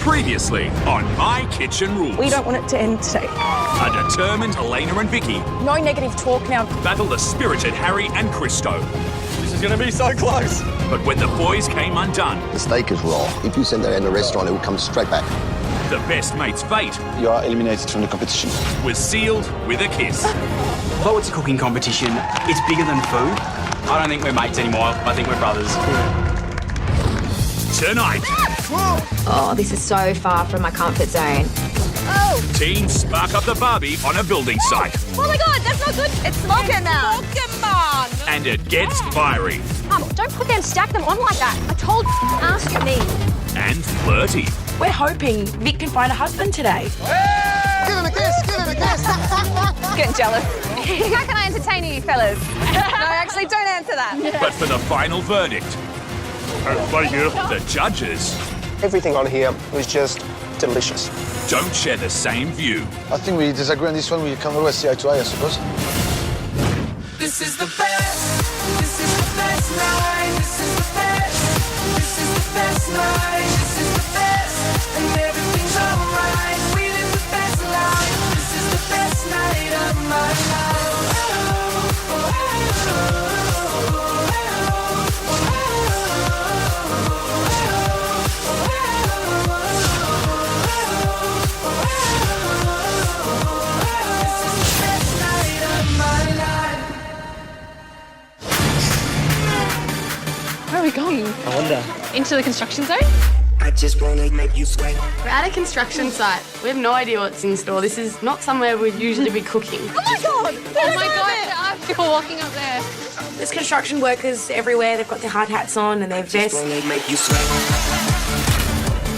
Previously on My Kitchen Rules. We don't want it to end today. A determined Elena and Vicky No negative talk now. battle the spirited Harry and Christo. This is going to be so close. But when the boys came undone, The steak is raw. If you send that in a restaurant, it will come straight back. the best mate's fate You are eliminated from the competition. was sealed with a kiss. Although it's a cooking competition, it's bigger than food. I don't think we're mates anymore. I think we're brothers. Tonight, Oh, this is so far from my comfort zone. teens spark up the Barbie on a building site. Oh my God, that's not good. It's smoking now. Pokemon. And it gets fiery Don't put them, stack them on like that. I told ask me. and flirty. We're hoping Vic can find a husband today. Give him a kiss, give him a kiss. Getting jealous. How can I entertain you fellas? No, actually, don't answer that. But for the final verdict, the judges Everything on here was just delicious. don't share the same view. I think we disagree on this one. We can always see eye to eye, I suppose. This is the best. This is the best night. This is the best. This is the best night. This is the best. And everything's alright. We live the best life. This is the best night of my life. Where are we going? I wonder. Into the construction zone? I just wanna make you sweat. We're at a construction site. We have no idea what's in store. This is not somewhere we'd usually be cooking. Oh my God. Oh my God, people walking up there. There's construction workers everywhere. They've got their hard hats on and their vests. Wanna make you sweat.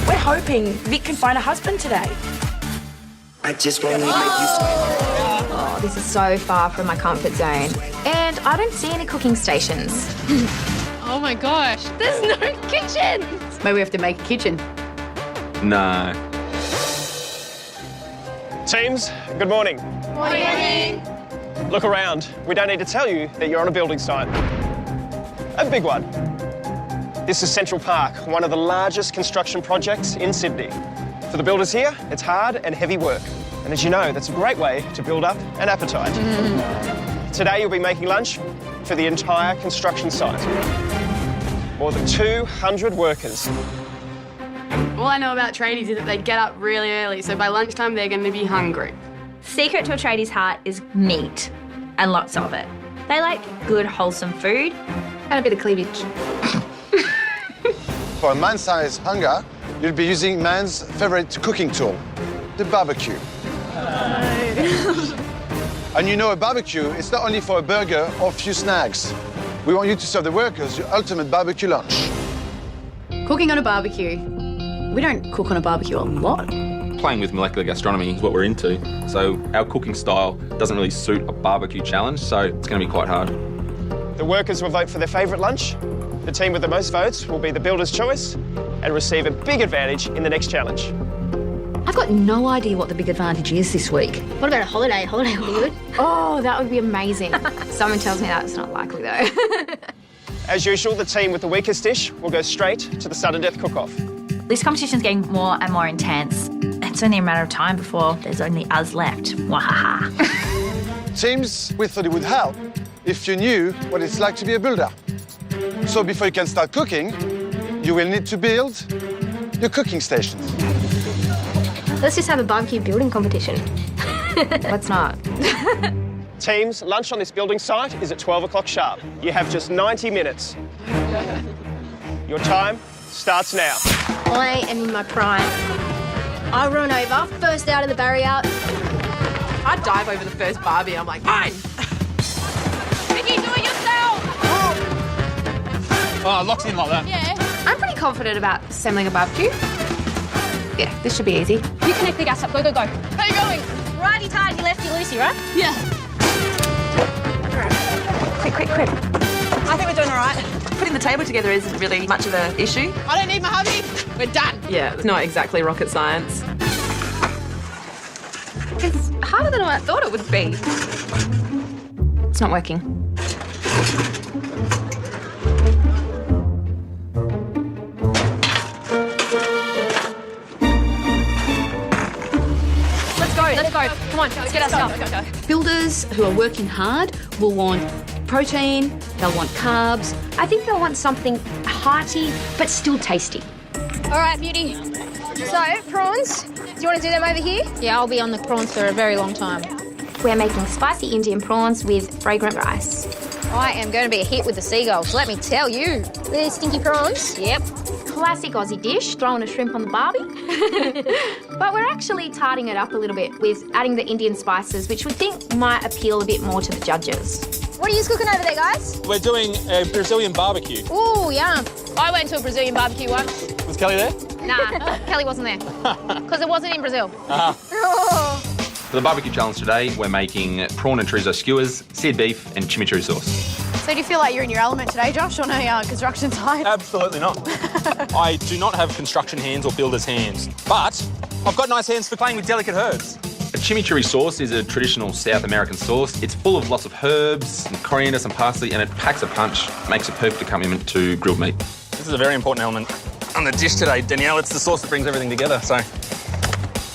We're hoping Vic can find a husband today. I just wanna make you sweat. Oh, this is so far from my comfort zone. And I don't see any cooking stations. Oh my gosh, there's no kitchen. Maybe we have to make a kitchen. No. Teams, good morning. Morning. Look around. We don't need to tell you that you're on a building site. A big one. This is Central Park, one of the largest construction projects in Sydney. For the builders here, it's hard and heavy work. And as you know, that's a great way to build up an appetite. Today you'll be making lunch for the entire construction site. More than 200 workers. All I know about tradies is that they get up really early, so by lunchtime they're going to be hungry. Secret to a tradie's heart is meat, and lots of it. They like good, wholesome food and a bit of cleavage. For a man-sized hunger, you'll be using man's favorite cooking tool, the barbecue. And you know a barbecue, it's not only for a burger or a few snacks. We want you to serve the workers your ultimate barbecue lunch. Cooking on a barbecue. We don't cook on a barbecue a lot. Playing with molecular gastronomy is what we're into. So our cooking style doesn't really suit a barbecue challenge, so it's going to be quite hard. The workers will vote for their favourite lunch. The team with the most votes will be the builder's choice and receive a big advantage in the next challenge. I've got no idea what the big advantage is this week. What about a holiday? Holiday would be good. Oh, that would be amazing. Someone tells me that's not likely though. As usual, the team with the weakest dish will go straight to the sudden death cook-off. This competition's getting more and more intense. It's only a matter of time before there's only us left. Wahaha. Teams, we thought it would help if you knew what it's like to be a builder. So before you can start cooking, you will need to build your cooking stations. Let's just have a barbecue building competition. Let's not. Teams, lunch on this building site is at 12 o'clock sharp. You have just 90 minutes. Your time starts now. I am in my prime. I run over, first out of the barrier. I dive over the first Barbie. I'm like, mine. Vicky, do it yourself. Oh, locked in like that. Yeah. I'm pretty confident about assembling a barbecue. Yeah, this should be easy. You connect the gas up. Go, go, go. How you going? Righty-tighty, lefty-loosey, right? Yeah. Quick, quick, quick. I think we're doing all right. Putting the table together isn't really much of an issue. I don't need my hubby. We're done. Yeah, it's not exactly rocket science. It's harder than I thought it would be. It's not working. Let's go. Come on, let's get our stuff. Builders who are working hard will want protein, they'll want carbs. I think they'll want something hearty but still tasty. All right, beauty. So, prawns. Do you want to do them over here? Yeah, I'll be on the prawns for a very long time. We're making spicy Indian prawns with fragrant rice. I am going to be a hit with the seagulls, let me tell you. They're stinky prawns. Yep. Classic Aussie dish, throwing a shrimp on the barbie. But we're actually tarting it up a little bit with adding the Indian spices, which we think might appeal a bit more to the judges. What are you cooking over there, guys? We're doing a Brazilian barbecue. Ooh, yum. I went to a Brazilian barbecue once. Was Kelly there? Nah, Kelly wasn't there. Because it wasn't in Brazil. For the barbecue challenge today, we're making prawn and chorizo skewers, seared beef and chimichurri sauce. So do you feel like you're in your element today, Josh, on a construction site? Absolutely not. I do not have construction hands or builder's hands, but I've got nice hands for playing with delicate herbs. A chimichurri sauce is a traditional South American sauce. It's full of lots of herbs, and coriander, some parsley, and it packs a punch, makes a perfect accompaniment to grilled meat. This is a very important element on the dish today, Danielle. It's the sauce that brings everything together, so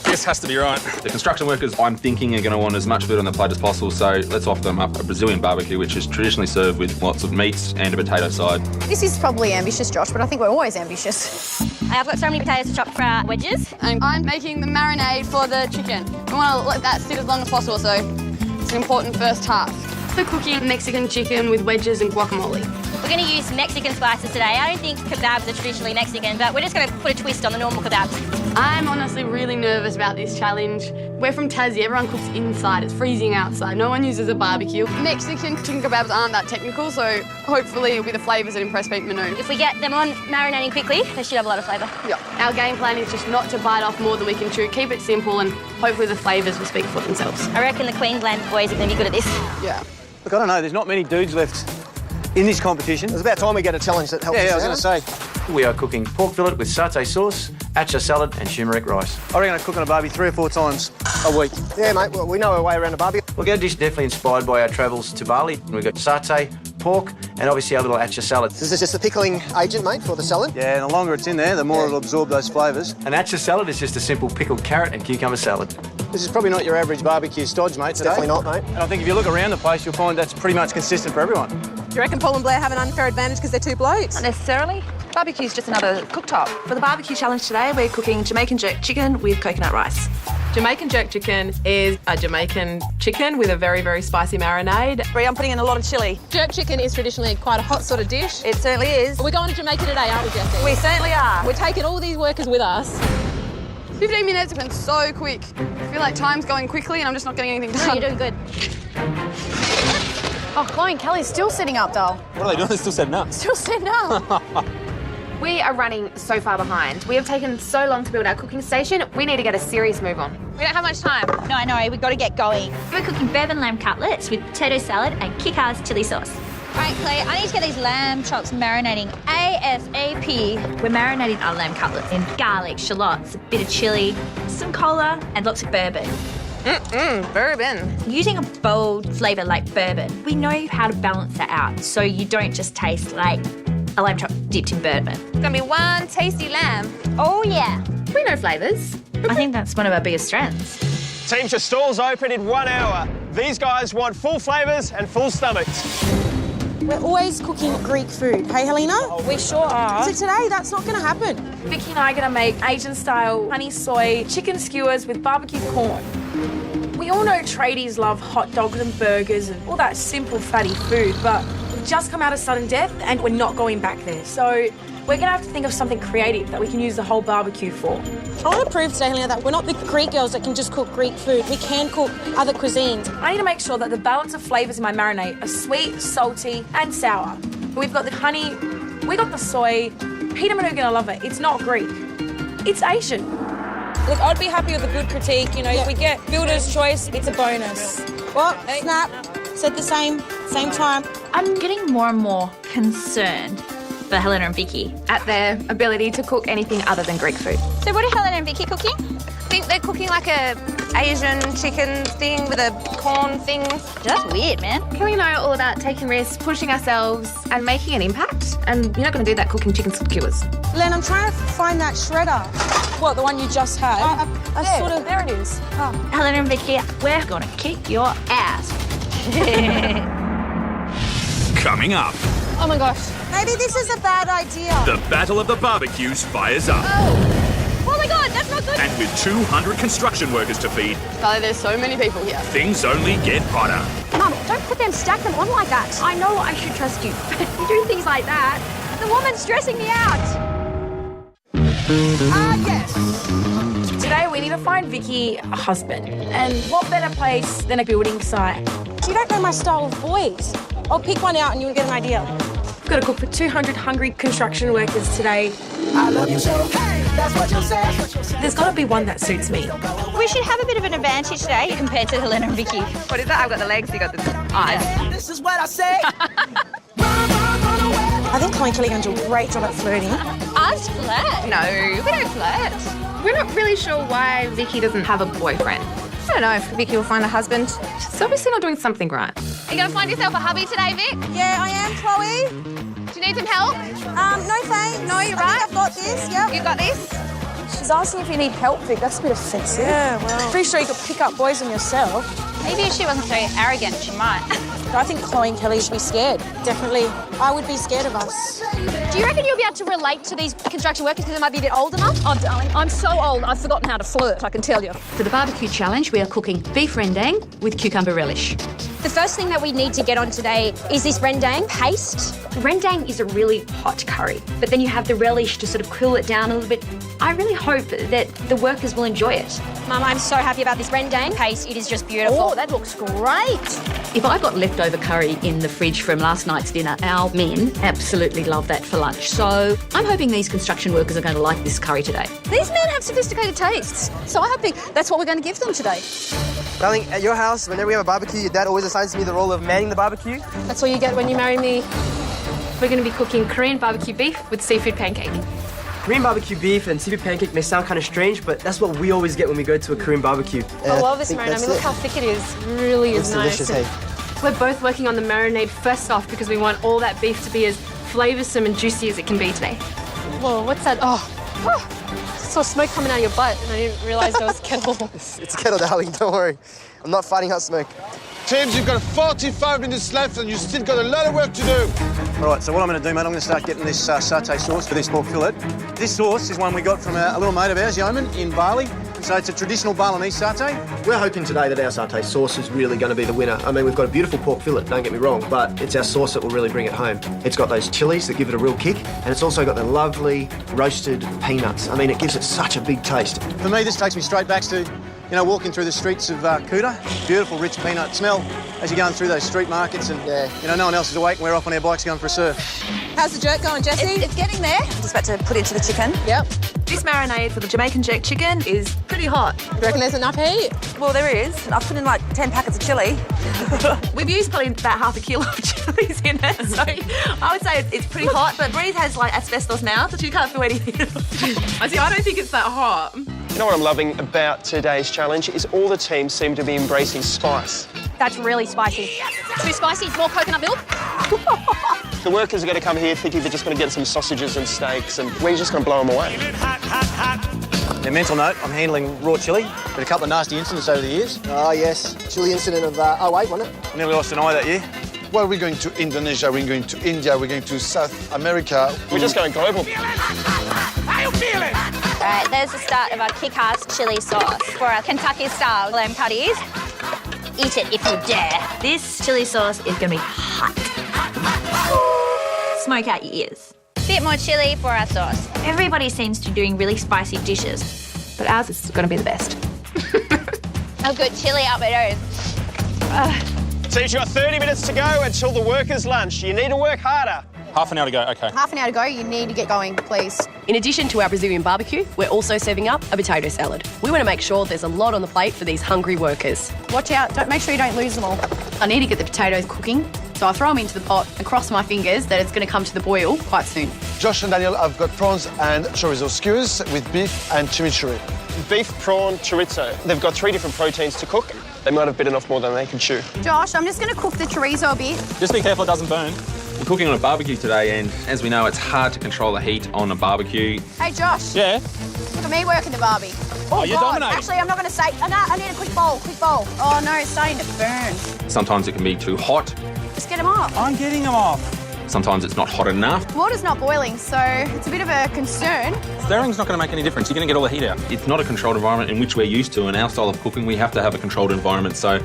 this has to be right. The construction workers, I'm thinking, are going to want as much food on the plate as possible, so let's offer them up a Brazilian barbecue, which is traditionally served with lots of meats and a potato side. This is probably ambitious, Josh, but I think we're always ambitious. I've got so many potatoes to chop for our wedges. And I'm making the marinade for the chicken. We want to let that sit as long as possible, so it's an important first task. We're cooking Mexican chicken with wedges and guacamole. We're going to use Mexican spices today. I don't think kebabs are traditionally Mexican, but we're just going to put a twist on the normal kebabs. I'm honestly really nervous about this challenge. We're from Tassie, everyone cooks inside, it's freezing outside, no one uses a barbecue. Mexican chicken kebabs aren't that technical, so hopefully it'll be the flavours that impress Pete Manu. If we get them on marinating quickly, they should have a lot of flavour. Yeah. Our game plan is just not to bite off more than we can chew, keep it simple, and hopefully the flavours will speak for themselves. I reckon the Queensland boys are going to be good at this. Yeah. Look, I don't know, there's not many dudes left in this competition. It's about time we get a challenge that helps us I was going to say. We are cooking pork fillet with satay sauce, atcha salad and turmeric rice. I reckon I cook on a barbie 3 or 4 times a week. Yeah, mate, well, we know our way around a barbie. Well, our dish is definitely inspired by our travels to Bali. We've got satay, pork, and obviously our little atcha salad. This is just a pickling agent, mate, for the salad? Yeah, and the longer it's in there, the more it'll absorb those flavours. An atcha salad is just a simple pickled carrot and cucumber salad. This is probably not your average barbecue stodge, mate, today. Definitely not, mate. And I think if you look around the place, you'll find that's pretty much consistent for everyone. Do you reckon Paul and Blair have an unfair advantage because they're 2 blokes? Not necessarily. Barbecue's just another cooktop. For the barbecue challenge today, we're cooking Jamaican jerk chicken with coconut rice. Jamaican jerk chicken is a Jamaican chicken with a very, very spicy marinade. I'm putting in a lot of chilli. Jerk chicken is traditionally quite a hot sort of dish. It certainly is. We're going to Jamaica today, aren't we, Jessie? We certainly are. We're taking all these workers with us. 15 minutes have been so quick. I feel like time's going quickly and I'm just not getting anything done. No, you're doing good. Oh, Chloe and Kelly's still sitting up, doll. What are they doing? They're still setting up. Still sitting up. We are running so far behind. We have taken so long to build our cooking station. We need to get a serious move on. We don't have much time. No, I know, we've got to get going. We're cooking bourbon lamb cutlets with potato salad and kick-ass chili sauce. All right, Clay, I need to get these lamb chops marinating ASAP. We're marinating our lamb cutlets in garlic, shallots, a bit of chili, some cola, and lots of bourbon. Bourbon. Using a bold flavour like bourbon, we know how to balance that out so you don't just taste like a lamb chop dipped in bourbon. It's going to be one tasty lamb. Oh, yeah. We know flavours. I think that's one of our biggest strengths. Teams, your stalls open in 1 hour. These guys want full flavours and full stomachs. We're always cooking Greek food. Hey, Helena? We sure are. So today, that's not going to happen. Vicky and I are going to make Asian-style honey soy chicken skewers with barbecue corn. We all know tradies love hot dogs and burgers and all that simple fatty food, but we've just come out of sudden death and we're not going back there. So we're going to have to think of something creative that we can use the whole barbecue for. I want to prove today, Helena, that we're not the Greek girls that can just cook Greek food. We can cook other cuisines. I need to make sure that the balance of flavours in my marinade are sweet, salty and sour. We've got the honey, we got the soy. Peter Manu gonna love it. It's not Greek, it's Asian. Look, I'd be happy with a good critique. You know, if we get builder's choice, it's a bonus. Well, snap, said the same time. I'm getting more and more concerned for Helena and Vicky At their ability to cook anything other than Greek food. So what are Helena and Vicky cooking? I think they're cooking like a Asian chicken thing with a corn thing. That's weird, man. Kelly and I are all about taking risks, pushing ourselves and making an impact. And you're not going to do that cooking chicken skewers. Len, I'm trying to find that shredder. What, the one you just had? There it is. Oh. Helen and Vicky, we're gonna kick your ass. Coming up, Oh my gosh. Maybe this is a bad idea. the Battle of the Barbecues fires up. Oh my god, that's not good. And with 200 construction workers to feed, Charlie, there's so many people here. things only get hotter. Mum, don't stack them on like that. I know I should trust you, but you do things like that. The woman's stressing me out. Yes. Today we need to find Vicky a husband. And what better place than a building site? You don't know my style of boys. I'll pick one out and you'll get an idea. We've got to cook for 200 hungry construction workers today. I love you so. Hey, that's what you say. There's got to be one that suits me. We should have a bit of an advantage today compared to Helena and Vicky. What is that? I've got the legs, you got the eyes. This is what I say. I think Chloe and Kelly are going to do a great job at flirting. Us flirt? No, we don't flirt. We're not really sure why Vicky doesn't have a boyfriend. I don't know if Vicky will find a husband. She's obviously not doing something right. Are you going to find yourself a hubby today, Vic? Yeah, I am, Chloe. Do you need some help? No thanks. No, you're I right. think I've got this, yep. You got this? She's asking if you need help, Vic. That's a bit offensive. Yeah, well. Pretty sure you could pick up boys on yourself. Maybe if she wasn't so arrogant, she might. I think Chloe and Kelly should be scared. Definitely. I would be scared of us. Do you reckon you'll be able to relate to these construction workers because they might be a bit old enough? Oh, darling, I'm so old, I've forgotten how to flirt, I can tell you. For the barbecue challenge, we are cooking beef rendang with cucumber relish. The first thing that we need to get on today is this rendang paste. Rendang is a really hot curry, but then you have the relish to sort of cool it down a little bit. I really hope that the workers will enjoy it. Mum, I'm so happy about this rendang paste. It is just beautiful. Oh, that looks great. If I've got leftover curry in the fridge from last night's dinner, our men absolutely love that for lunch. So I'm hoping these construction workers are going to like this curry today. These men have sophisticated tastes, so I think that's what we're going to give them today. Darling, at your house, whenever we have a barbecue, your dad always assigns me the role of manning the barbecue. That's what you get when you marry me. We're going to be cooking Korean barbecue beef with seafood pancake. Korean barbecue beef and seafood pancake may sound kind of strange, but that's what we always get when we go to a Korean barbecue. I love this marinade. I mean, look how thick it is. Really is nice. Delicious, hey? We're both working on the marinade first off because we want all that beef to be as flavoursome and juicy as it can be today. Whoa, what's that? Oh, saw smoke coming out of your butt, and I didn't realise there was kettle. It's kettle, darling, don't worry. I'm not fighting hot smoke. James, you've got 45 minutes left and you've still got a lot of work to do. All right, so what I'm going to do, mate, I'm going to start getting this satay sauce for this pork fillet. This sauce is one we got from a little mate of ours, Yeoman, in Bali. So it's a traditional Balinese satay. We're hoping today that our satay sauce is really going to be the winner. I mean, we've got a beautiful pork fillet, don't get me wrong, but it's our sauce that will really bring it home. It's got those chilies that give it a real kick, and it's also got the lovely roasted peanuts. I mean, it gives it such a big taste. For me, this takes me straight back to, you know, walking through the streets of Kuta. Beautiful, rich peanut smell as you're going through those street markets and, you know, no one else is awake and we're off on our bikes going for a surf. How's the jerk going, Jessie? It's getting there. Just about to put into the chicken. Yep. This marinade for the Jamaican jerk chicken is pretty hot. Do you reckon there's enough heat? Well, there is. I've put in like 10 packets of chilli. We've used probably about half a kilo of chilies in it, so I would say it's pretty hot. But Breeze has like asbestos mouth, so she can't feel anything. I don't think it's that hot. You know what I'm loving about today's challenge is all the teams seem to be embracing spice. That's really spicy. Too spicy, more coconut milk. The workers are going to come here thinking they're just going to get some sausages and steaks and we're just going to blow them away. A mental note, I'm handling raw chilli. Had a couple of nasty incidents over the years. Oh, yes. Chilli incident of 08, wasn't it? Nearly lost an eye that year. Well, we're going to Indonesia, we're going to India, we're going to South America. We're just going global. How you feeling? All right, there's the start of our kick-ass chili sauce for our Kentucky-style lamb patties. Eat it if you dare. This chili sauce is going to be hot. Smoke out your ears. Bit more chili for our sauce. Everybody seems to be doing really spicy dishes, but ours is going to be the best. A good chili up my nose. So you've got 30 minutes to go until the workers' lunch. You need to work harder. Half an hour to go, okay. Half an hour to go, you need to get going, please. In addition to our Brazilian barbecue, we're also serving up a potato salad. We want to make sure there's a lot on the plate for these hungry workers. Watch out, make sure you don't lose them all. I need to get the potatoes cooking, so I throw them into the pot and cross my fingers that it's going to come to the boil quite soon. Josh and Daniel have got prawns and chorizo skewers with beef and chimichurri. Beef, prawn, chorizo. They've got 3 different proteins to cook. They might have bitten off more than they can chew. Josh, I'm just going to cook the chorizo a bit. Just be careful it doesn't burn. We're cooking on a barbecue today, and as we know, it's hard to control the heat on a barbecue. Hey, Josh. Yeah? Look at me working the barbie. Oh, you're God. dominating. Actually, I'm not going to say. Oh, no, I need a quick bowl. Oh, no, it's starting to burn. Sometimes it can be too hot. Just get them off. I'm getting them off. Sometimes it's not hot enough. Water's not boiling, so it's a bit of a concern. Stirring's not going to make any difference. You're going to get all the heat out. It's not a controlled environment in which we're used to. In our style of cooking, we have to have a controlled environment. So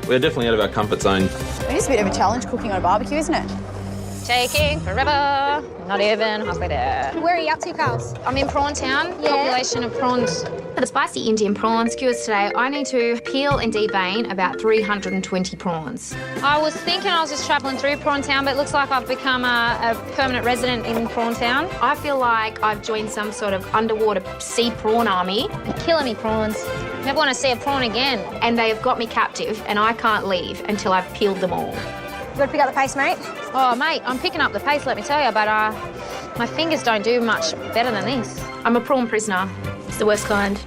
we're definitely out of our comfort zone. It is a bit of a challenge cooking on a barbecue, isn't it? Taking forever. Not even halfway there. Where are you up to, Carls? I'm in Prawn Town. Population of prawns. For the spicy Indian prawn skewers today, I need to peel and devein about 320 prawns. I was thinking I was just travelling through Prawn Town, but it looks like I've become a permanent resident in Prawn Town. I feel like I've joined some sort of underwater sea prawn army. They're killing me, prawns. Never want to see a prawn again. And they have got me captive, and I can't leave until I've peeled them all. You got to pick up the pace, mate? Oh, mate, I'm picking up the pace, let me tell you, but my fingers don't do much better than this. I'm a prawn prisoner. It's the worst kind.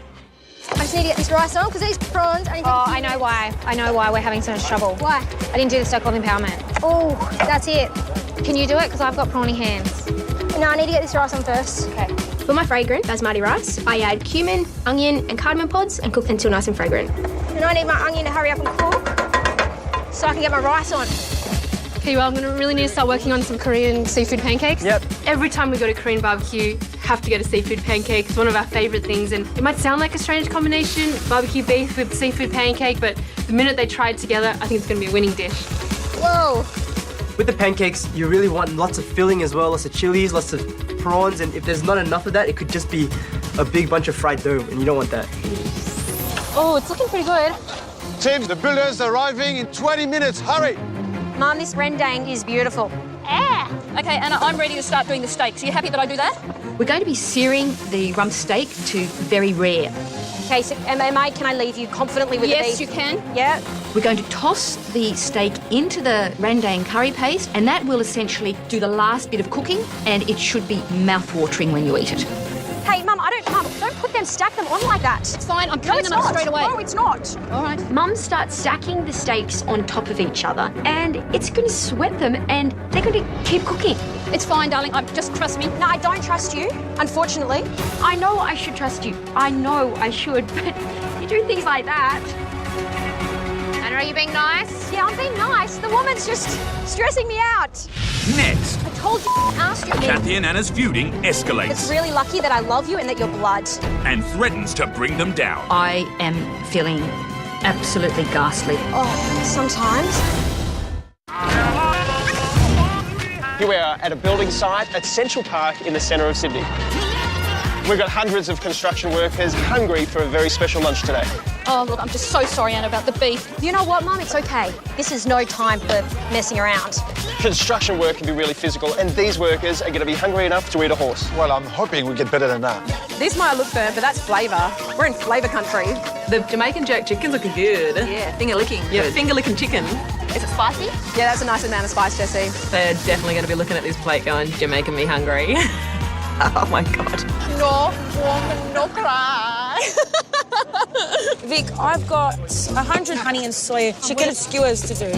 I just need to get this rice on because these prawns are... Oh, I know why. I know why we're having so much trouble. Why? I didn't do the Stockholm empowerment. Oh, that's it. Can you do it? Because I've got prawny hands. No, I need to get this rice on first. Okay. For my fragrant basmati rice, I add cumin, onion and cardamom pods and cook until nice and fragrant. And I need my onion to hurry up and cook so I can get my rice on. Okay, well, I'm going to really need to start working on some Korean seafood pancakes. Yep. Every time we go to Korean barbecue, have to get a seafood pancake. It's one of our favourite things, and it might sound like a strange combination, barbecue beef with seafood pancake, but the minute they try it together, I think it's going to be a winning dish. Whoa. With the pancakes, you really want lots of filling as well, lots of chilies, lots of prawns, and if there's not enough of that, it could just be a big bunch of fried dough, and you don't want that. Oh, it's looking pretty good. Team, the builders are arriving in 20 minutes. Hurry! Mum, this rendang is beautiful. Okay, Anna, I'm ready to start doing the steaks. Are you happy that I do that? We're going to be searing the rump steak to very rare. Okay, so mate, can I leave you confidently with the beef? Yes, you can. Yeah. We're going to toss the steak into the rendang curry paste, and that will essentially do the last bit of cooking, and it should be mouth-watering when you eat it. Hey, Mum, don't put them, stack them on like that. It's fine, I'm No, putting it's them up not. straight away. No, it's not. All right. Mum starts stacking the steaks on top of each other, and it's going to sweat them, and they're going to keep cooking. It's fine, darling. Just trust me. No, I don't trust you, unfortunately. I know I should trust you. I know I should, but you do things like that. Anna, are you being nice? Yeah, I'm being nice. The woman's just stressing me out. Next, I told you, asked you. Kathy and Anna's feuding escalates It's really lucky that I love you and that you're blood. and threatens to bring them down. I am feeling absolutely ghastly. Oh, sometimes. Here we are at a building site at Central Park in the centre of Sydney. We've got hundreds of construction workers hungry for a very special lunch today. Oh, look, I'm just so sorry, Anna, about the beef. You know what, Mum? It's okay. This is no time for messing around. Construction work can be really physical, and these workers are going to be hungry enough to eat a horse. Well, I'm hoping we get better than that. This might look burnt, but that's flavour. We're in flavour country. The Jamaican jerk chicken's looking good. Yeah, finger licking. Yeah, finger licking chicken. Is it spicy? Yeah, that's a nice amount of spice, Jessie. They're definitely going to be looking at this plate going, you're making me hungry. Oh my God. No woman, no cry. Vic, I've got 100 honey and soy chicken skewers to do.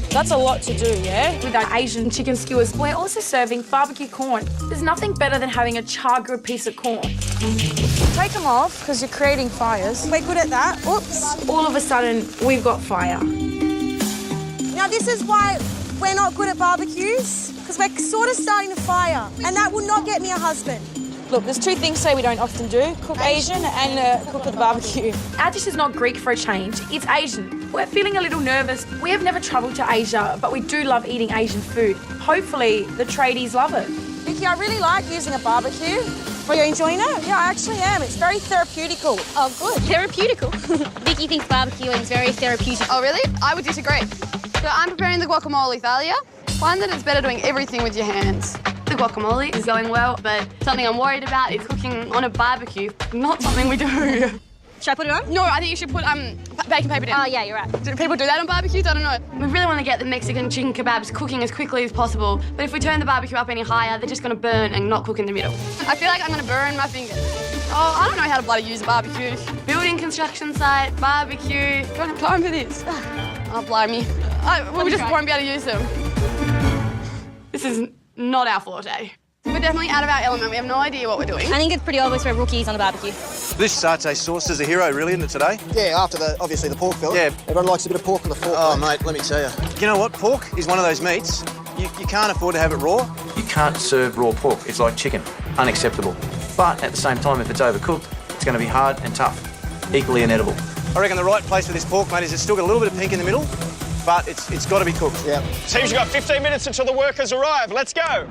That's a lot to do, yeah? With our Asian chicken skewers, we're also serving barbecue corn. There's nothing better than having a char-grilled piece of corn. Take them off because you're creating fires. We're good at that. Oops. All of a sudden, we've got fire. Now, this is why we're not good at barbecues, because we're sort of starting to fire, and that will not get me a husband. Look, there's two things say we don't often do, cook Asian and cook at the barbecue. Our dish is not Greek for a change, it's Asian. We're feeling a little nervous. We have never travelled to Asia, but we do love eating Asian food. Hopefully, the tradies love it. Vicky, I really like using a barbecue. Are you enjoying it? Yeah, I actually am. It's very therapeutical. Oh, good. Therapeutical. Vicky thinks barbecuing is very therapeutic. Oh, really? I would disagree. So I'm preparing the guacamole, Thalia. Find that it's better doing everything with your hands. The guacamole is going well, but something I'm worried about is cooking on a barbecue. Not something we do. Should I put it on? No, I think you should put baking paper down. Oh, yeah, you're right. Do people do that on barbecues? I don't know. We really want to get the Mexican chicken kebabs cooking as quickly as possible, but if we turn the barbecue up any higher, they're just going to burn and not cook in the middle. I feel like I'm going to burn my fingers. Oh, I don't know how to bloody use a barbecue. Building construction site, barbecue. Don't have time for this. Oh, blimey. We just won't be able to use them. This This is not our forte. We're definitely out of our element. We have no idea what we're doing. I think it's pretty obvious we're rookies on the barbecue. This satay sauce is a hero, really, isn't it, today? Yeah, after obviously the pork fillet. Yeah. Everyone likes a bit of pork on the fork. Oh, mate, let me tell you. You know what? Pork is one of those meats, you can't afford to have it raw. You can't serve raw pork. It's like chicken. Unacceptable. But at the same time, if it's overcooked, it's going to be hard and tough. Equally inedible. I reckon the right place for this pork, mate, is it's still got a little bit of pink in the middle, but it's got to be cooked. Yeah. Teams, you've got 15 minutes until the workers arrive. Let's go.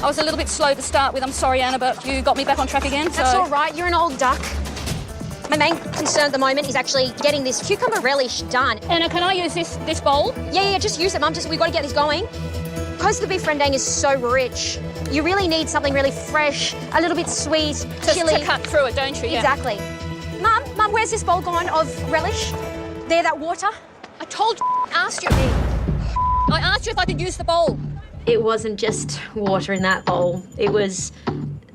I was a little bit slow to start with. I'm sorry, Anna, but you got me back on track again. That's all right. You're an old duck. My main concern at the moment is actually getting this cucumber relish done. Anna, can I use this bowl? Yeah, just use it, Mum. We've got to get this going. Because the beef rendang is so rich, you really need something really fresh, a little bit sweet, chilli. To cut through it, don't you? Yeah. Exactly. Mum, where's this bowl gone of relish? There, that water? I told you, asked you. I asked you if I could use the bowl. It wasn't just water in that bowl. It was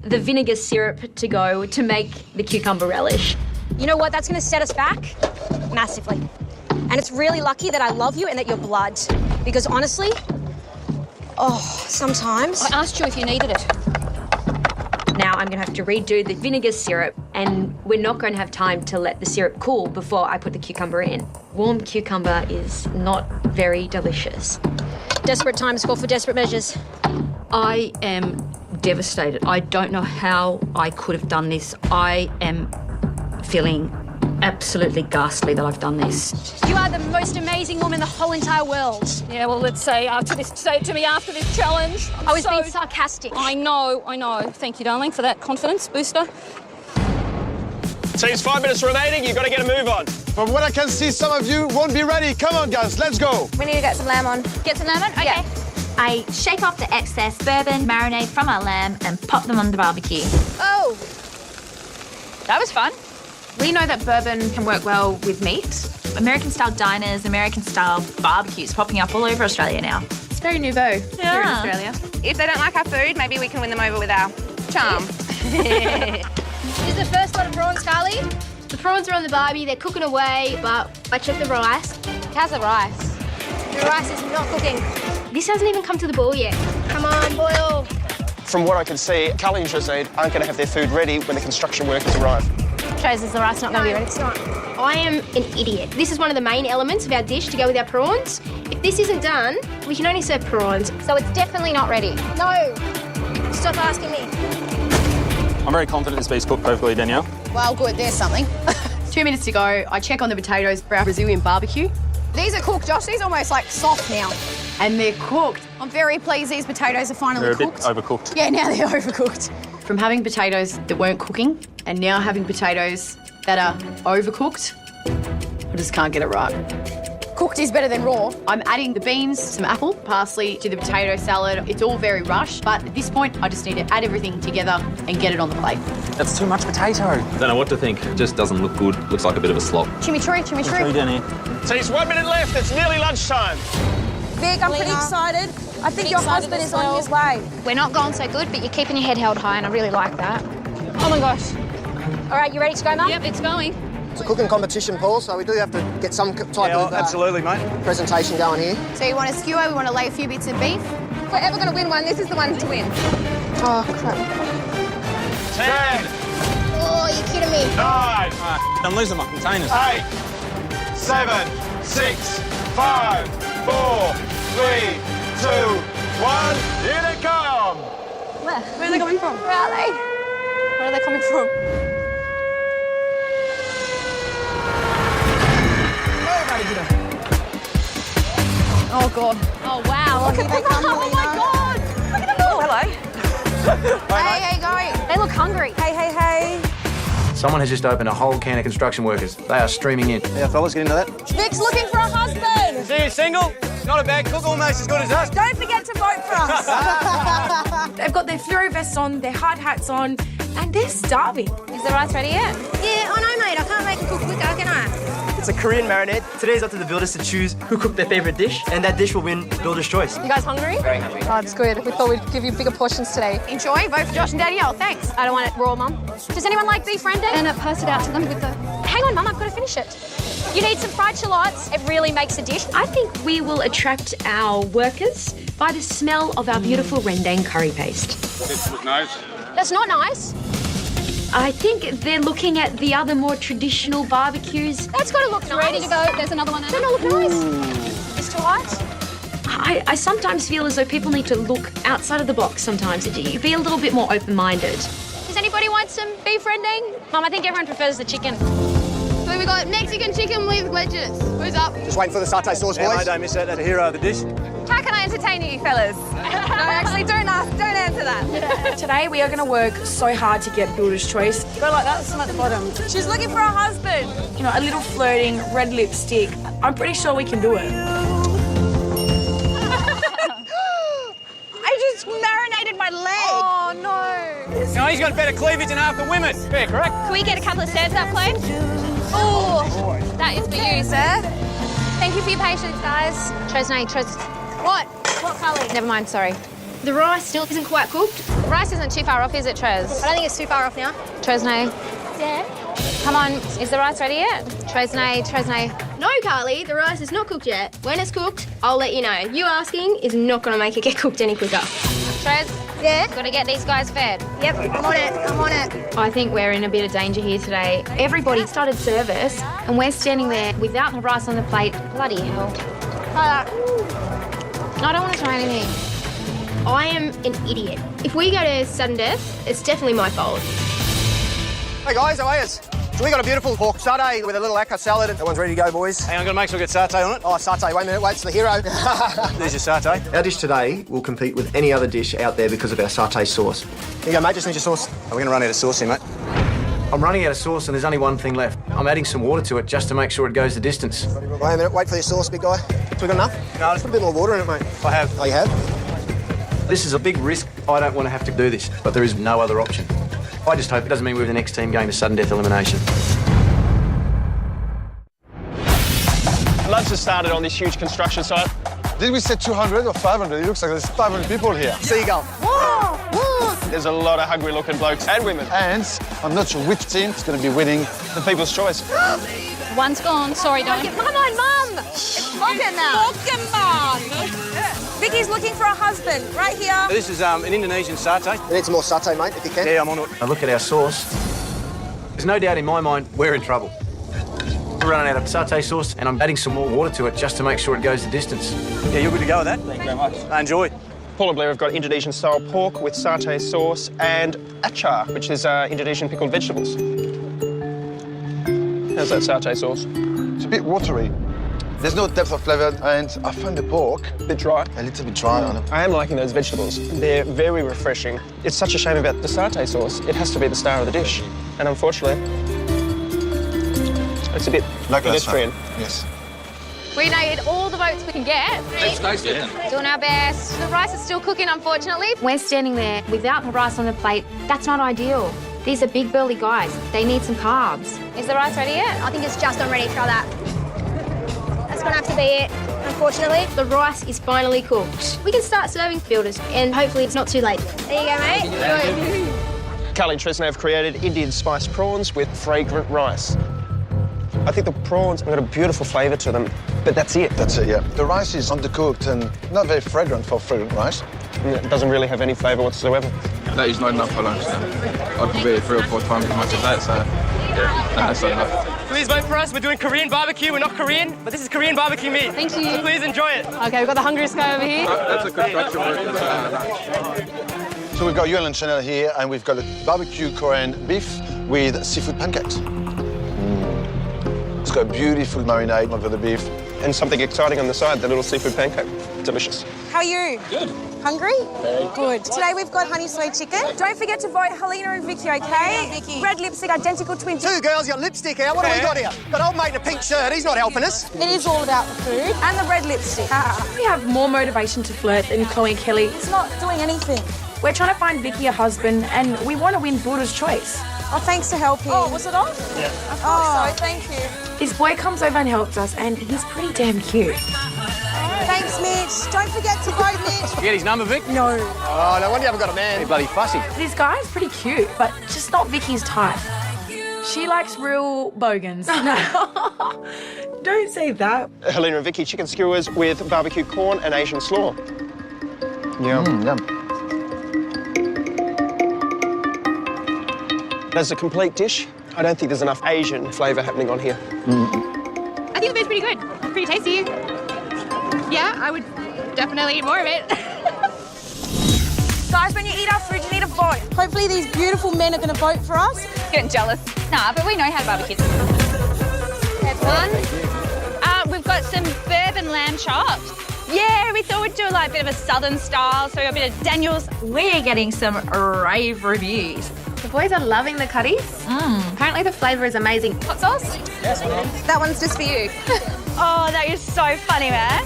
the vinegar syrup to go to make the cucumber relish. You know what? That's going to set us back massively. And it's really lucky that I love you and that you're blood. Because honestly, sometimes... I asked you if you needed it. Now I'm going to have to redo the vinegar syrup, and we're not going to have time to let the syrup cool before I put the cucumber in. Warm cucumber is not very delicious. Desperate times call for desperate measures. I am devastated. I don't know how I could have done this. I am feeling absolutely ghastly that I've done this. You are the most amazing woman in the whole entire world. Yeah, well, let's say it to me after this challenge. I was being sarcastic. I know. Thank you, darling, for that confidence booster. Teams, 5 minutes remaining. You've got to get a move on. From what I can see, some of you won't be ready. Come on, guys, let's go. We need to get some lamb on. Get some lemon? Okay. Yeah. I shake off the excess bourbon marinade from our lamb and pop them on the barbecue. Oh, that was fun. We know that bourbon can work well with meat. American-style diners, American-style barbecues popping up all over Australia now. It's very nouveau here in Australia. If they don't like our food, maybe we can win them over with our charm. This is the first lot of prawns, Carly. The prawns are on the barbie, they're cooking away, but I checked the rice. How's the rice? The rice is not cooking. This hasn't even come to the boil yet. Come on, boil. From what I can see, Cully and Josine aren't going to have their food ready when the construction workers arrive. Shows us the rice not going to be ready. It's not. I am an idiot. This is one of the main elements of our dish to go with our prawns. If this isn't done, we can only serve prawns. So it's definitely not ready. No. Stop asking me. I'm very confident this beef's cooked perfectly, Danielle. Well, good. There's something. 2 minutes to go. I check on the potatoes for our Brazilian barbecue. These are cooked, Josh. These are almost like soft now. And they're cooked. I'm very pleased these potatoes are finally They're a cooked. bit overcooked. Yeah, now they're overcooked. From having potatoes that weren't cooking and now having potatoes that are overcooked, I just can't get it right. Cooked is better than raw. I'm adding the beans, some apple, parsley to the potato salad. It's all very rushed, but at this point, I just need to add everything together and get it on the plate. That's too much potato. Don't know what to think. It just doesn't look good. Looks like a bit of a slop. Chimichurri. Three down here. Teams, 1 minute left. It's nearly lunchtime. Vic, I'm pretty excited. I think your husband is on his way. We're not going so good, but you're keeping your head held high, and I really like that. Oh my gosh. All right, you ready to go, Mum? Yep, it's going. It's a cooking competition, Paul, so we do have to get some type of absolutely, mate. presentation going here. So you want a skewer, we want to lay a few bits of beef. If we're ever going to win one, this is the one to win. Oh, crap. 10, Oh, you're kidding me. 9, I'm losing my containers. 8, 7, 6, 5, 4, 3, 2, 1. Here they come. Where are they coming from? Where are they? Where are they coming from? Oh, God. Oh, wow. Look at them. Oh, my God. Look at them all. Hello. Hey, how you going? They look hungry. Hey. Someone has just opened a whole can of construction workers. They are streaming in. Yeah, fellas, get into that. Vic's looking for a husband. See you single? Not a bad cook, almost as good as us. Don't forget to vote for us. They've got their fluoro vests on, their hard hats on, and they're starving. Is the rice ready yet? Yeah, I know, mate. I can't make it cook quicker, can I? It's a Korean marinade. Today's up to the builders to choose who cooked their favorite dish, and that dish will win Builder's Choice. You guys hungry? Very hungry. Oh, it's good. We thought we'd give you bigger portions today. Enjoy. Vote for Josh and Danielle. Thanks. I don't want it raw, Mum. Does anyone like beef rendang? And pass it out to them with the... Hang on, Mum, I've got to finish it. You need some fried shallots. It really makes a dish. I think we will attract our workers by the smell of our beautiful rendang curry paste. This was nice. That's not nice. I think they're looking at the other more traditional barbecues. That's got to look nice. Ready to go. There's another one. Doesn't it look nice? It's too hot. I sometimes feel as though people need to look outside of the box sometimes. Be a little bit more open-minded. Does anybody want some beef rendang? Mum, I think everyone prefers the chicken. So we got Mexican chicken with wedges. Who's up? Just waiting for the satay sauce, boys. I don't miss that. That's a hero of the dish. How can I entertain you, fellas? No, actually, don't answer that. Today we are going to work so hard to get Builder's Choice. Go like that, some at the bottom. She's looking for a husband. You know, a little flirting, red lipstick. I'm pretty sure we can do it. I just marinated my leg. Oh, no. No, he's got better cleavage than half the women. Fair, correct? Can we get a couple of stands up, please? Oh, that is for you, sir. Thank you for your patience, guys. Tresnay. What? What colour? Never mind, sorry. The rice still isn't quite cooked. The rice isn't too far off, is it, Trez? I don't think it's too far off now. Tresnay. Yeah. Come on, is the rice ready yet? Tresnay. No, Carly, the rice is not cooked yet. When it's cooked, I'll let you know. You asking is not going to make it get cooked any quicker. Trez? Yeah? Got to get these guys fed. Yep, I'm on it. I think we're in a bit of danger here today. Everybody started service and we're standing there without the rice on the plate. Bloody hell. I don't want to try anything. I am an idiot. If we go to sudden death, it's definitely my fault. Hey guys, how are you? So we got a beautiful pork satay with a little acca salad. That one's ready to go, boys. Hang on, got to make sure we get satay on it. Oh, satay. Wait a minute. Wait, it's the hero. There's your satay. Our dish today will compete with any other dish out there because of our satay sauce. Here you go, mate. Just need your sauce. We're going to run out of sauce here, mate. I'm running out of sauce and there's only one thing left. I'm adding some water to it just to make sure it goes the distance. Wait a minute. Wait for your sauce, big guy. We got enough? No, just put a bit more water in it, mate. I have. Oh, you have? This is a big risk. I don't want to have to do this, but there is no other option. I just hope it doesn't mean we're the next team going to sudden death elimination. Lunch has started on this huge construction site. Did we say 200 or 500? It looks like there's 500 people here. Seagull. There's a lot of hungry-looking blokes and women. And I'm not sure which team is going to be winning. The People's Choice. One's gone. Sorry, Don. Come on, Mum. It's Morgan now. Vicky's looking for a husband, right here. This is an Indonesian satay. We need some more satay, mate, if you can. Yeah, I'm on it. I look at our sauce. There's no doubt in my mind we're in trouble. We're running out of satay sauce and I'm adding some more water to it just to make sure it goes the distance. Yeah, you're good to go with that. Thank you very much. Enjoy. Paul and Blair have got Indonesian-style pork with satay sauce and achar, which is Indonesian pickled vegetables. How's that satay sauce? It's a bit watery. There's no depth of flavour, and I find the pork a bit dry. A little bit dry on it. I am liking those vegetables. They're very refreshing. It's such a shame about the satay sauce. It has to be the star of the dish. And unfortunately, it's a bit pedestrian. Yes. We need all the votes we can get. Doing our best. The rice is still cooking, unfortunately. We're standing there without the rice on the plate. That's not ideal. These are big burly guys. They need some carbs. Is the rice ready yet? I think it's just not ready. Try that. That's going to have to be it, unfortunately. The rice is finally cooked. We can start serving builders, and hopefully it's not too late. There you go, mate. Enjoy. Carly and Tresnay have created Indian spiced prawns with fragrant rice. I think the prawns have got a beautiful flavour to them, but that's it. That's it, yeah. The rice is undercooked and not very fragrant for fragrant rice. It doesn't really have any flavour whatsoever. That is not enough for lunch. I could be 3 or 4 times as much as that, so yeah, that's not enough. Please vote for us. We're doing Korean barbecue. We're not Korean, but this is Korean barbecue meat. Thank you. So please enjoy it. Okay, we've got the hungriest guy over here. That's a construction worker. So we've got Yuan and Chanel here, and we've got a barbecue Korean beef with seafood pancakes. It's got a beautiful marinade over the beef. And something exciting on the side, the little seafood pancake. Delicious. How are you? Good. Hungry? Good. Today we've got honey soy chicken. Don't forget to vote Helena and Vicky, okay? Vicky. Red lipstick, identical twins. Two girls, got lipstick out. What have we got here? Got old mate in a pink shirt. He's not helping us. It is all about the food and the red lipstick. We have more motivation to flirt than Chloe and Kelly. It's not doing anything. We're trying to find Vicky a husband and we want to win Builder's Choice. Oh, thanks for helping. Oh, was it off? Yeah. Oh, so thank you. His boy comes over and helps us, and he's pretty damn cute. Thanks, Mitch. Don't forget to vote, Mitch. You get his number, Vic? No. Oh, no wonder you haven't got a man. You're bloody fussy. This guy's pretty cute, but just not Vicky's type. She likes real bogans. No. Don't say that. Helena and Vicky chicken skewers with barbecue corn and Asian slaw. Yum. Yum. As a complete dish, I don't think there's enough Asian flavour happening on here. I think the food's pretty good. Pretty tasty. Yeah, I would definitely eat more of it. Guys, when you eat our food, you need to vote. Hopefully these beautiful men are going to vote for us. Getting jealous. Nah, but we know how to barbecue. That's one. We've got some bourbon lamb chops. Yeah, we thought we'd do like a bit of a southern style, so a bit of Daniel's. We're getting some rave reviews. The boys are loving the curries. Apparently the flavour is amazing. Hot sauce? That one's just for you. Oh, that is so funny, man.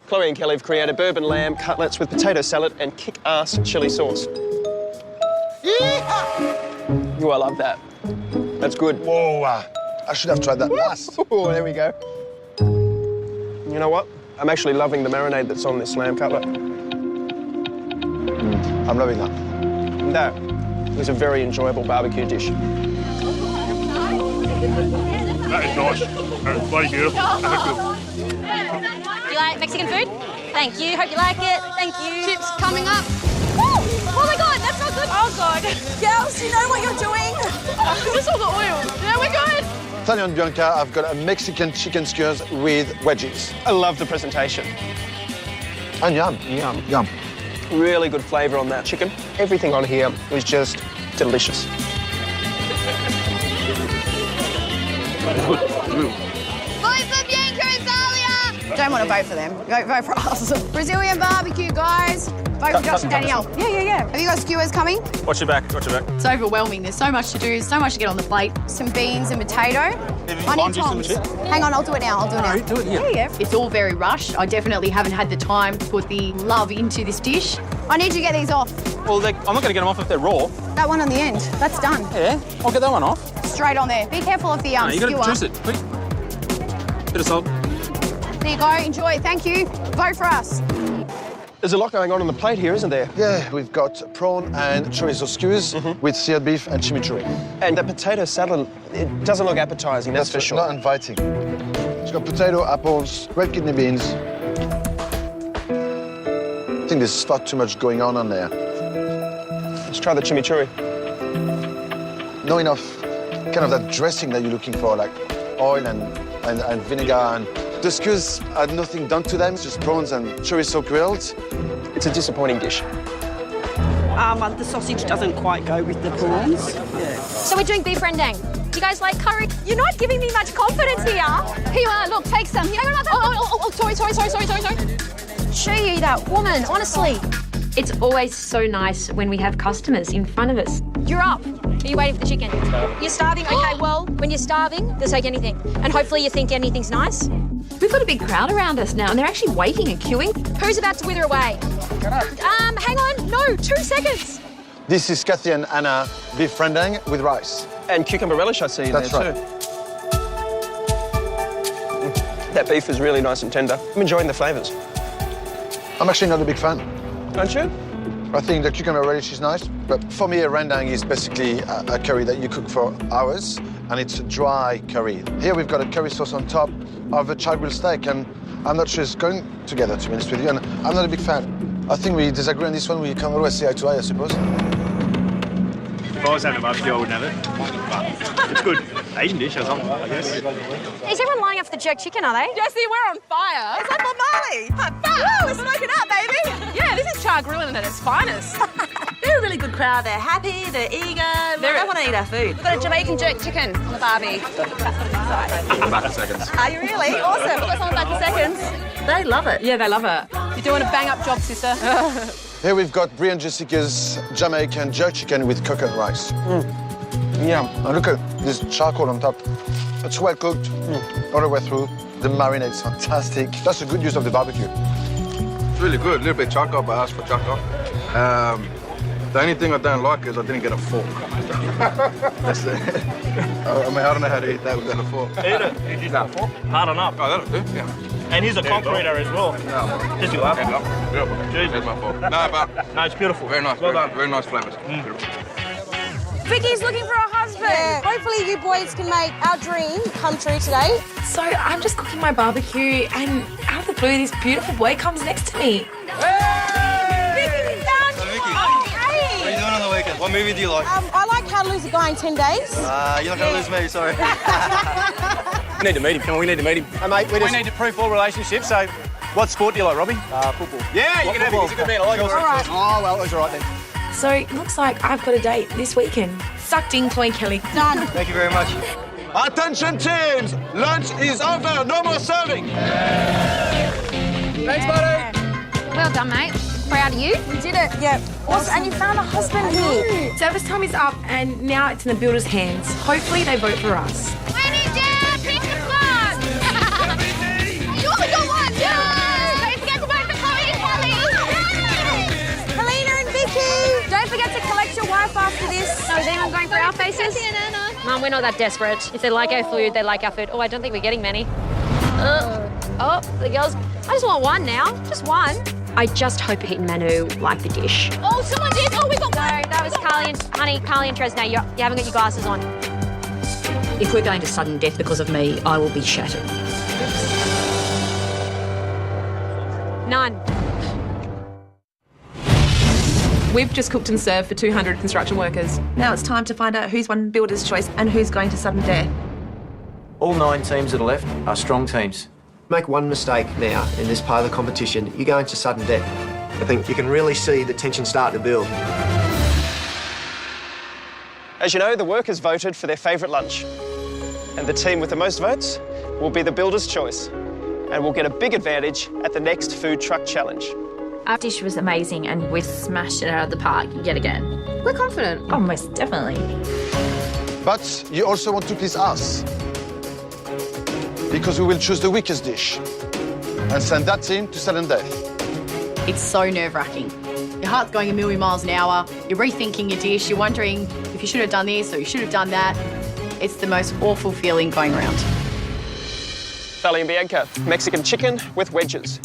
Chloe and Kelly have created bourbon lamb cutlets with potato salad and kick-ass chili sauce. Ooh, I love that. That's good. Whoa, I should have tried that last. Oh, there we go. You know what? I'm actually loving the marinade that's on this lamb cutlet. I'm loving that. That is a very enjoyable barbecue dish. That is nice. That's bloody beautiful. Do you like Mexican food? Thank you. Hope you like it. Thank you. Chips coming up. Woo! Oh my God, that's not good. Oh God. Girls, you know what you're doing? This all the oil. Yeah, we're good. Tanya and Bianca, I've got a Mexican chicken skewers with wedges. I love the presentation. And yum. Yum. Yum. Really good flavour on that chicken. Everything on here was just delicious. Vote for Bianca and Zalia! Don't want to vote for them. Vote for us. Brazilian barbecue, guys. Vote for Josh and Danielle. Yeah. Have you got skewers coming? Watch your back, watch your back. It's overwhelming. There's so much to do, so much to get on the plate. Some beans and potato. I Lime need juice and tongs. chip? Hang on, I'll do it now. Do it here. Yeah. It's all very rushed. I definitely haven't had the time to put the love into this dish. I need you to get these off. Well, I'm not going to get them off if they're raw. That one on the end. That's done. Yeah, I'll get that one off. Straight on there. Be careful of the No, you got skewer. to juice it. Quick. Bit of salt. There you go. Enjoy. Thank you. Vote for us. There's a lot going on the plate here, isn't there? Yeah, we've got prawn and chorizo skewers with seared beef and chimichurri. And the potato salad, it doesn't look appetising, that's for sure. Not inviting. It's got potato, apples, red kidney beans. I think there's far too much going on there. Let's try the chimichurri. Not enough kind of that dressing that you're looking for, like oil and vinegar. And the skewers had nothing done to them, it's just prawns and chorizo grilled. It's a disappointing dish. The sausage doesn't quite go with the prawns. Yeah. So we're doing beef rendang. Do you guys like curry? You're not giving me much confidence here. Here you are. Look, take some. Hang on. Sorry. Show you that woman, honestly. It's always so nice when we have customers in front of us. You're up. Are you waiting for the chicken? You're starving? Okay, well, when you're starving, they'll take anything. And hopefully you think anything's nice. We've got a big crowd around us now, and they're actually waiting and queuing. Who's about to wither away? Hang on. No, 2 seconds. This is Kathy and Anna beef rendang with rice. And cucumber relish I see in That's there right. too. That beef is really nice and tender. I'm enjoying the flavours. I'm actually not a big fan. Aren't you? I think the cucumber relish is nice, but for me, a rendang is basically a curry that you cook for hours, and it's a dry curry. Here we've got a curry sauce on top of a chargrilled steak, and I'm not sure it's going together, to be honest with you, and I'm not a big fan. I think we disagree on this one. We can always say eye to eye, I suppose. If I was having a barbecue, I wouldn't have it. But it's good. Asian dish or something, I guess. Is everyone lining up for the jerk chicken, are they? Jesse, we're on fire. It's like Bob Marley. Woo, we're smoking up, baby. Yeah, this is char grilling at its finest. They're a really good crowd. They're happy, they're eager. They want to eat our food. We've got a Jamaican jerk chicken on the barbie. I'm back in seconds. Are you really? Awesome. We've got someone back in seconds. They love it. Yeah, they love it. You're doing a bang-up job, sister. Here we've got Brie and Jessica's Jamaican jerk chicken with coconut rice. Yum. And look at this charcoal on top. It's well cooked all the way through. The marinade's fantastic. That's a good use of the barbecue. It's really good. A little bit charcoal, but I asked for charcoal. The only thing I don't like is I didn't get a fork. That's it. I mean, I don't know how to eat that without a fork. Eat it. You just a fork. Hard enough. Oh, that'll do, yeah. And he's a concreter as well. Just you up. There's my fork. No, but... No, it's beautiful. Very nice. Well very, done. very nice flavours. Beautiful. Vicky's looking for a husband. Yeah. Hopefully you boys can make our dream come true today. So I'm just cooking my barbecue, and out of the blue, this beautiful boy comes next to me. What are you doing on the weekend? What movie do you like? I like How to Lose a Guy in 10 Days. You're not going to lose me, sorry. We need to meet him. Come on, we need to meet him. Hey, mate, we need to proof all relationships, so what sport do you like, Robbie? Football. Yeah, you can have it. He's a good man. I like it. All right. Oh, well, it was all right then. So it looks like I've got a date this weekend. Sucked in, Chloe and Kelly. Done. Thank you very much. Attention, teams! Lunch is over. No more serving. Thanks, buddy. Well done, mate. Proud of you. You did it. Yeah. Awesome. And you found a husband here. Service time is up, and now it's in the builder's hands. Hopefully they vote for us. Winnie down, pick the flag. You only got one. Yeah. Don't forget to vote for Chloe and Kelly. Helena and Vicky. Don't forget to collect your wife after this. So is anyone going for our faces? Mum, we're not that desperate. If they like our food, they like our food. Oh, I don't think we're getting many. Oh, the girls. I just want one now. Just one. I just hope Pete and Manu like the dish. Oh, someone did. Oh, we got one. No, that was Carly and Tresna. You haven't got your glasses on. If we're going to sudden death because of me, I will be shattered. None. We've just cooked and served for 200 construction workers. Now it's time to find out who's won Builder's Choice and who's going to sudden death. All 9 teams that are left are strong teams. Make one mistake now in this part of the competition, you're going to sudden death. I think you can really see the tension start to build. As you know, the workers voted for their favourite lunch. And the team with the most votes will be the builder's choice and will get a big advantage at the next food truck challenge. Our dish was amazing and we smashed it out of the park yet again. We're confident. Oh, most definitely. But you also want to please us. Because we will choose the weakest dish and send that team to sudden death. It's so nerve-wracking. Your heart's going a million miles an hour. You're rethinking your dish. You're wondering if you should have done this or you should have done that. It's the most awful feeling going around. Sally and Bianca, Mexican chicken with wedges.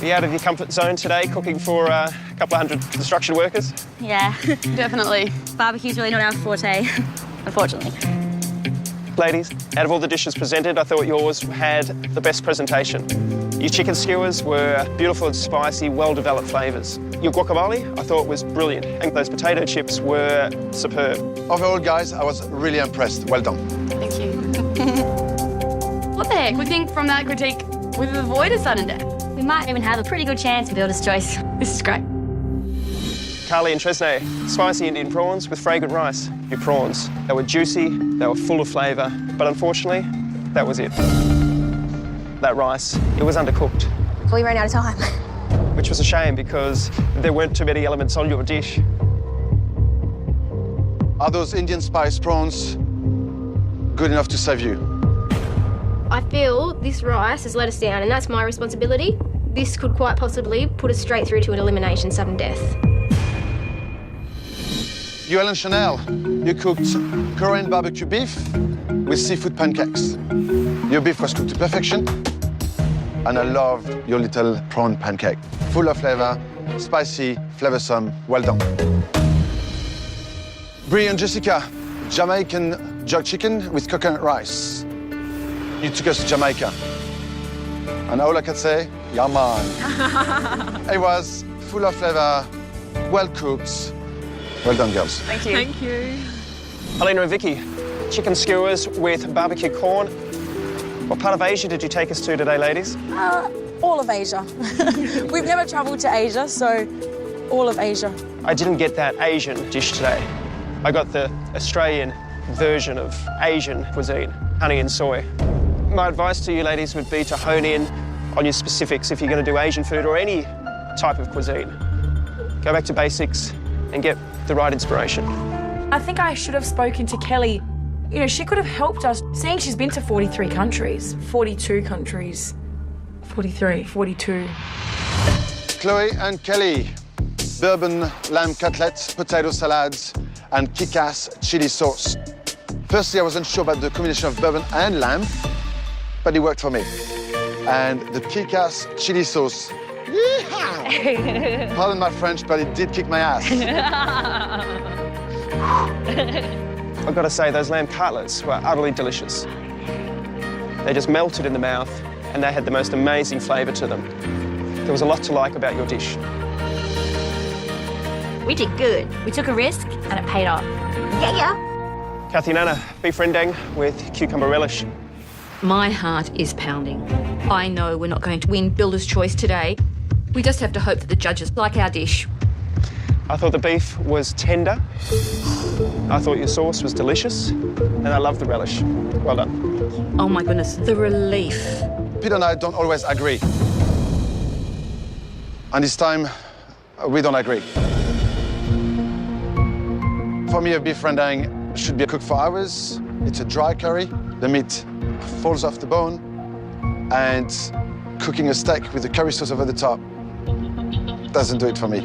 Are you out of your comfort zone today, cooking for a couple of hundred construction workers? Yeah, definitely. Barbecue's really not our forte, unfortunately. Ladies, out of all the dishes presented, I thought yours had the best presentation. Your chicken skewers were beautiful and spicy, well-developed flavours. Your guacamole, I thought, was brilliant, and those potato chips were superb. Overall, guys, I was really impressed. Well done. Thank you. What the heck? We think from that critique, we've avoided sudden death. We might even have a pretty good chance of Builder's Choice. This is great. Carly and Tresnay, spicy Indian prawns with fragrant rice. Your prawns, they were juicy, they were full of flavour, but unfortunately, that was it. That rice, it was undercooked. We ran out of time. Which was a shame because there weren't too many elements on your dish. Are those Indian spice prawns good enough to save you? I feel this rice has let us down, and that's my responsibility. This could quite possibly put us straight through to an elimination, sudden death. You, Ellen Chanel, you cooked Korean barbecue beef with seafood pancakes. Your beef was cooked to perfection, and I loved your little prawn pancake. Full of flavor, spicy, flavorsome, well done. Brie and Jessica, Jamaican jerk chicken with coconut rice. You took us to Jamaica. And all I can say, yeah man. It was full of flavor, well cooked. Well done, girls. Thank you. Thank you. Helena and Vicky, chicken skewers with barbecue corn. What part of Asia did you take us to today, ladies? All of Asia. We've never travelled to Asia, so all of Asia. I didn't get that Asian dish today. I got the Australian version of Asian cuisine, honey and soy. My advice to you ladies would be to hone in on your specifics if you're going to do Asian food or any type of cuisine. Go back to basics and get the right inspiration. I think I should have spoken to Kelly. You know, she could have helped us, seeing she's been to 43 countries, 42 countries, 43, 42. Chloe and Kelly, bourbon lamb cutlets, potato salads, and kick-ass chili sauce. Firstly, I wasn't sure about the combination of bourbon and lamb, but it worked for me. And the kick-ass chili sauce, yeehaw! Pardon my French, but it did kick my ass. I've got to say, those lamb cutlets were utterly delicious. They just melted in the mouth, and they had the most amazing flavour to them. There was a lot to like about your dish. We did good. We took a risk and it paid off. Yeah. Kathy and Anna, beef rendang with cucumber relish. My heart is pounding. I know we're not going to win Builder's Choice today. We just have to hope that the judges like our dish. I thought the beef was tender. I thought your sauce was delicious. And I love the relish. Well done. Oh my goodness, the relief. Peter and I don't always agree. And this time, we don't agree. For me, a beef rendang should be cooked for hours. It's a dry curry. The meat falls off the bone. And cooking a steak with the curry sauce over the top doesn't do it for me.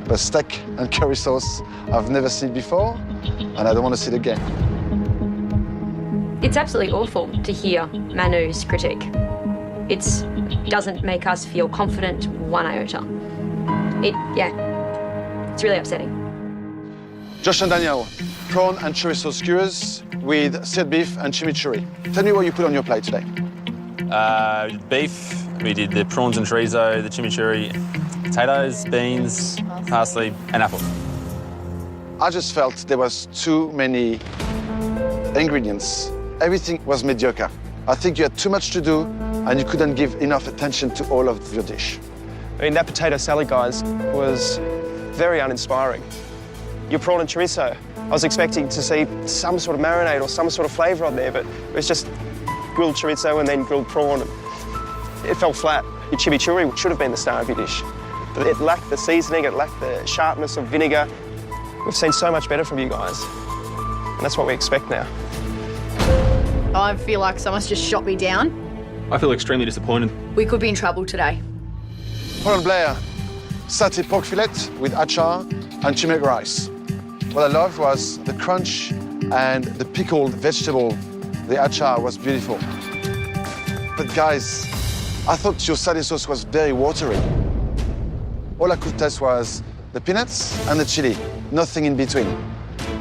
The steak and curry sauce I've never seen before, and I don't want to see it again. It's absolutely awful to hear Manu's critique. It doesn't make us feel confident one iota. It's really upsetting. Josh and Daniel, prawn and chorizo skewers with seared beef and chimichurri. Tell me what you put on your plate today. Beef, we did the prawns and chorizo, the chimichurri, potatoes, beans, parsley, and apple. I just felt there was too many ingredients. Everything was mediocre. I think you had too much to do and you couldn't give enough attention to all of your dish. I mean, that potato salad, guys, was very uninspiring. Your prawn and chorizo, I was expecting to see some sort of marinade or some sort of flavour on there, but it was just grilled chorizo and then grilled prawn. It fell flat. Your chimichurri should have been the star of your dish, but it lacked the seasoning, it lacked the sharpness of vinegar. We've seen so much better from you guys, and that's what we expect now. I feel like someone's just shot me down. I feel extremely disappointed. We could be in trouble today. Paul and Blair, satay pork fillet with achar and turmeric rice. What I loved was the crunch and the pickled vegetable. The achar was beautiful. But guys, I thought your satay sauce was very watery. All I could taste was the peanuts and the chili, nothing in between.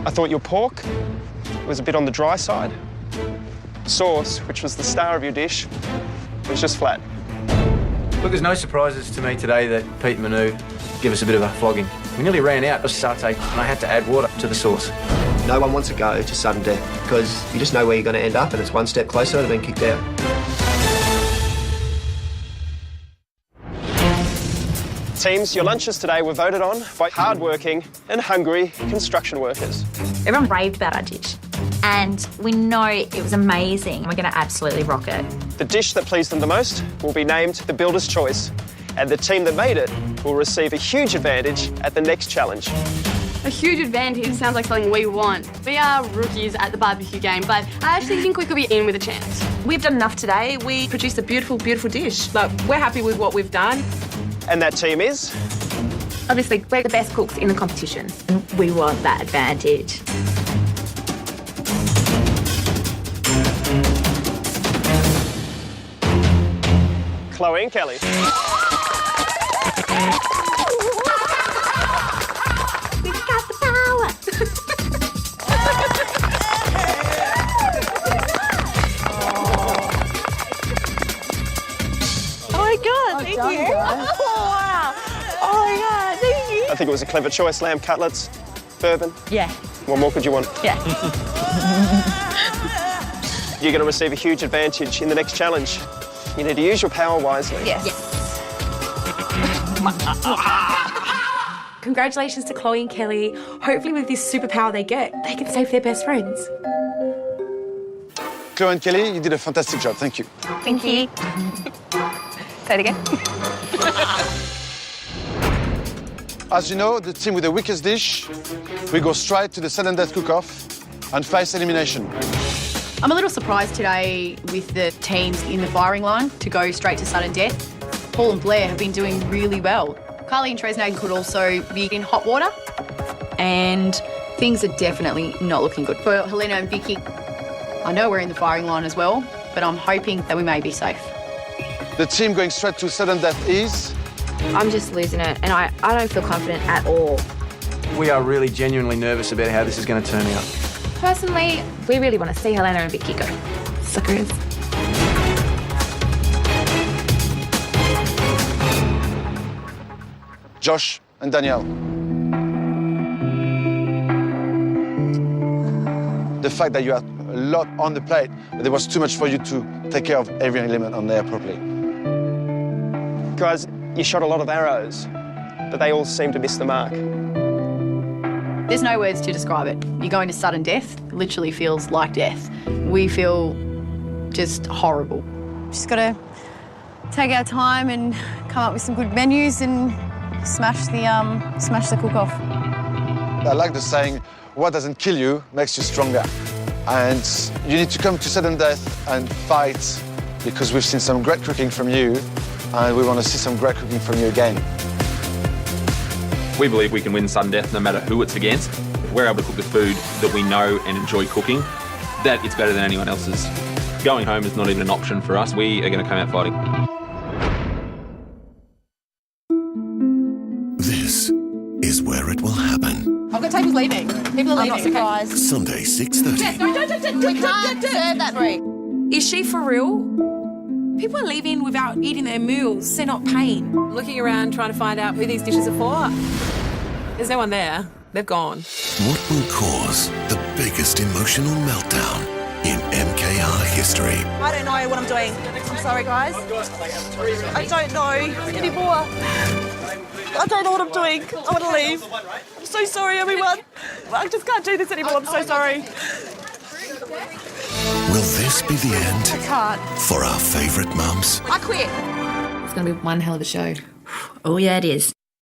I thought your pork was a bit on the dry side. Sauce, which was the star of your dish, was just flat. Look, there's no surprises to me today that Pete and Manu give us a bit of a flogging. We nearly ran out of satay and I had to add water to the sauce. No one wants to go to sudden death because you just know where you're going to end up and it's one step closer to being kicked out. Teams, your lunches today were voted on by hard-working and hungry construction workers. Everyone raved about our dish and we know it was amazing. We're going to absolutely rock it. The dish that pleased them the most will be named the Builder's Choice, and the team that made it will receive a huge advantage at the next challenge. A huge advantage sounds like something we want. We are rookies at the barbecue game, but I actually think we could be in with a chance. We've done enough today. We produced a beautiful, beautiful dish. Like, we're happy with what we've done. And that team is? Obviously, we're the best cooks in the competition. We want that advantage. Chloe and Kelly. We've got the power. Oh my God, thank you. Oh, wow. Oh my God, thank you. I think it was a clever choice. Lamb cutlets, bourbon. Yeah. What more could you want? Yeah. You're going to receive a huge advantage in the next challenge. You need to use your power wisely. Yes. Congratulations to Chloe and Kelly. Hopefully with this superpower they get, they can save their best friends. Chloe and Kelly, you did a fantastic job. Thank you. Thank you. Say it again. As you know, the team with the weakest dish, we go straight to the sudden death cook-off and face elimination. I'm a little surprised today with the teams in the firing line to go straight to sudden death. Paul and Blair have been doing really well. Kylie and Tresnag could also be in hot water, and things are definitely not looking good for Helena and Vicky. I know we're in the firing line as well, but I'm hoping that we may be safe. The team going straight to sudden death is... I'm just losing it, and I don't feel confident at all. We are really genuinely nervous about how this is going to turn out. Personally, we really want to see Helena and Vicky go. Suckers. Josh and Danielle. The fact that you had a lot on the plate, but there was too much for you to take care of every element on there properly. Guys, you shot a lot of arrows, but they all seem to miss the mark. There's no words to describe it. You're going to sudden death. It literally feels like death. We feel just horrible. Just got to take our time and come up with some good menus and smash the cook-off. I like the saying, what doesn't kill you makes you stronger. And you need to come to sudden death and fight, because we've seen some great cooking from you, and we want to see some great cooking from you again. We believe we can win sudden death no matter who it's against. If we're able to cook the food that we know and enjoy cooking, that it's better than anyone else's. Going home is not even an option for us. We are going to come out fighting. This is where it will happen. I've got tables leaving. People are leaving. I'm not surprised. Sunday, 6:30. Jess, don't. We can't serve that, Brie. Is she for real? People are leaving without eating their meals. They're not paying. Looking around trying to find out who these dishes are for. There's no one there. They've gone. What will cause the biggest emotional meltdown in MKR history? I don't know what I'm doing. I'm sorry, guys. I don't know anymore. I don't know what I'm doing. I want to leave. I'm so sorry, everyone. I just can't do this anymore. I'm so sorry. Will this be the end I can't. for our favourite mums? I quit. It's going to be one hell of a show. Oh, yeah, it is.